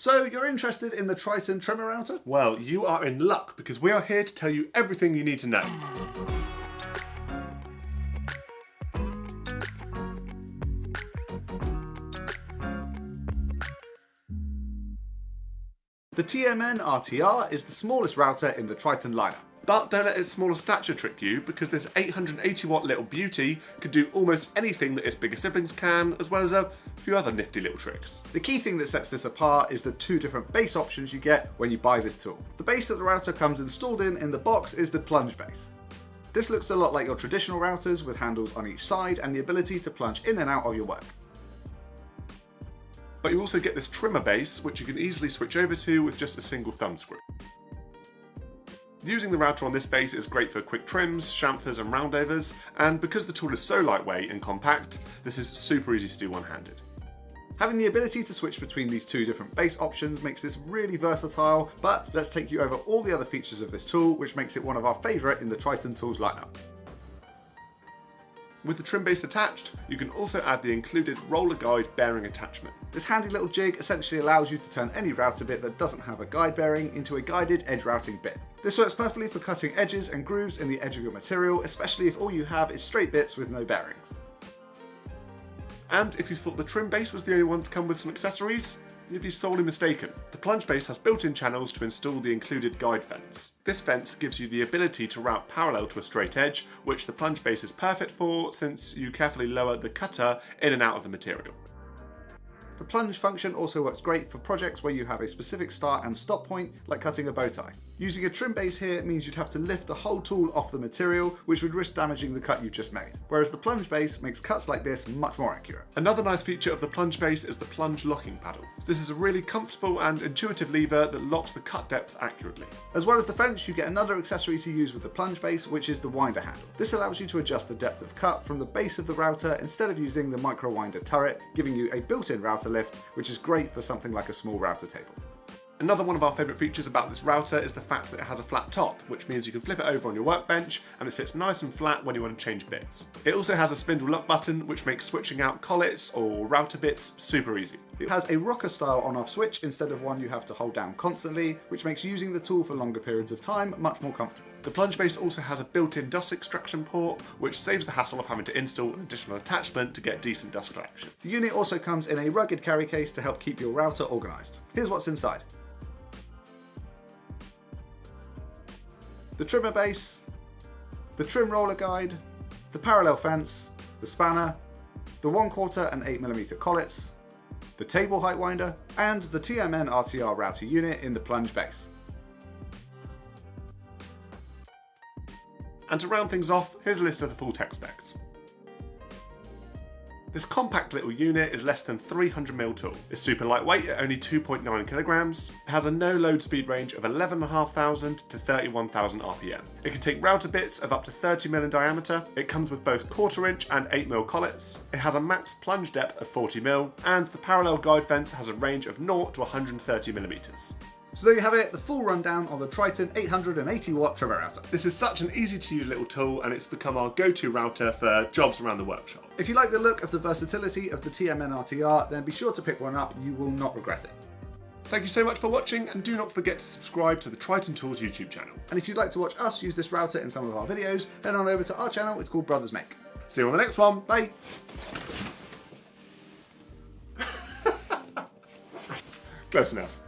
So you're interested in the Triton trimmer router? Well, you are in luck because we are here to tell you everything you need to know. The TMNRTR is the smallest router in the Triton lineup. But don't let its smaller stature trick you, because this 880 watt little beauty can do almost anything that its bigger siblings can, as well as a few other nifty little tricks. The key thing that sets this apart is the two different base options you get when you buy this tool. The base that the router comes installed in the box is the plunge base. This looks a lot like your traditional routers with handles on each side and the ability to plunge in and out of your work. But you also get this trimmer base, which you can easily switch over to with just a single thumb screw. Using the router on this base is great for quick trims, chamfers and roundovers, and because the tool is so lightweight and compact, this is super easy to do one-handed. Having the ability to switch between these two different base options makes this really versatile, but let's take you over all the other features of this tool, which makes it one of our favourite in the Triton tools lineup. With the trim base attached, you can also add the included roller guide bearing attachment. This handy little jig essentially allows you to turn any router bit that doesn't have a guide bearing into a guided edge routing bit. This works perfectly for cutting edges and grooves in the edge of your material, especially if all you have is straight bits with no bearings. And if you thought the trim base was the only one to come with some accessories, you'd be sorely mistaken. The plunge base has built-in channels to install the included guide fence. This fence gives you the ability to route parallel to a straight edge, which the plunge base is perfect for since you carefully lower the cutter in and out of the material. The plunge function also works great for projects where you have a specific start and stop point, like cutting a bow tie. Using a trim base here means you'd have to lift the whole tool off the material, which would risk damaging the cut you just made, whereas the plunge base makes cuts like this much more accurate. Another nice feature of the plunge base is the plunge locking paddle. This is a really comfortable and intuitive lever that locks the cut depth accurately. As well as the fence, you get another accessory to use with the plunge base, which is the winder handle. This allows you to adjust the depth of cut from the base of the router instead of using the micro winder turret, giving you a built-in router lift, which is great for something like a small router table. Another one of our favourite features about this router is the fact that it has a flat top, which means you can flip it over on your workbench and it sits nice and flat when you want to change bits. It also has a spindle lock button, which makes switching out collets or router bits super easy. It has a rocker style on-off switch instead of one you have to hold down constantly, which makes using the tool for longer periods of time much more comfortable. The plunge base also has a built-in dust extraction port, which saves the hassle of having to install an additional attachment to get decent dust collection. The unit also comes in a rugged carry case to help keep your router organised. Here's what's inside. The trimmer base, the trim roller guide, the parallel fence, the spanner, the 1/4 and 8mm collets, the table height winder, and the TMNRTR router unit in the plunge base. And to round things off, here's a list of the full tech specs. This compact little unit is less than 300mm tall. It's super lightweight at only 2.9 kilograms. It has a no load speed range of 11,500 to 31,000 RPM. It can take router bits of up to 30mm in diameter. It comes with both 1/4 inch and 8mm collets. It has a max plunge depth of 40mm, and the parallel guide fence has a range of 0 to 130mm. So there you have it, the full rundown on the Triton 880 watt trimmer router. This is such an easy to use little tool, and it's become our go-to router for jobs around the workshop. If you like the look of the versatility of the TMNRTR, then be sure to pick one up, you will not regret it. Thank you so much for watching, and do not forget to subscribe to the Triton Tools YouTube channel. And if you'd like to watch us use this router in some of our videos, head on over to our channel, it's called Brothers Make. See you on the next one. Bye! Close enough.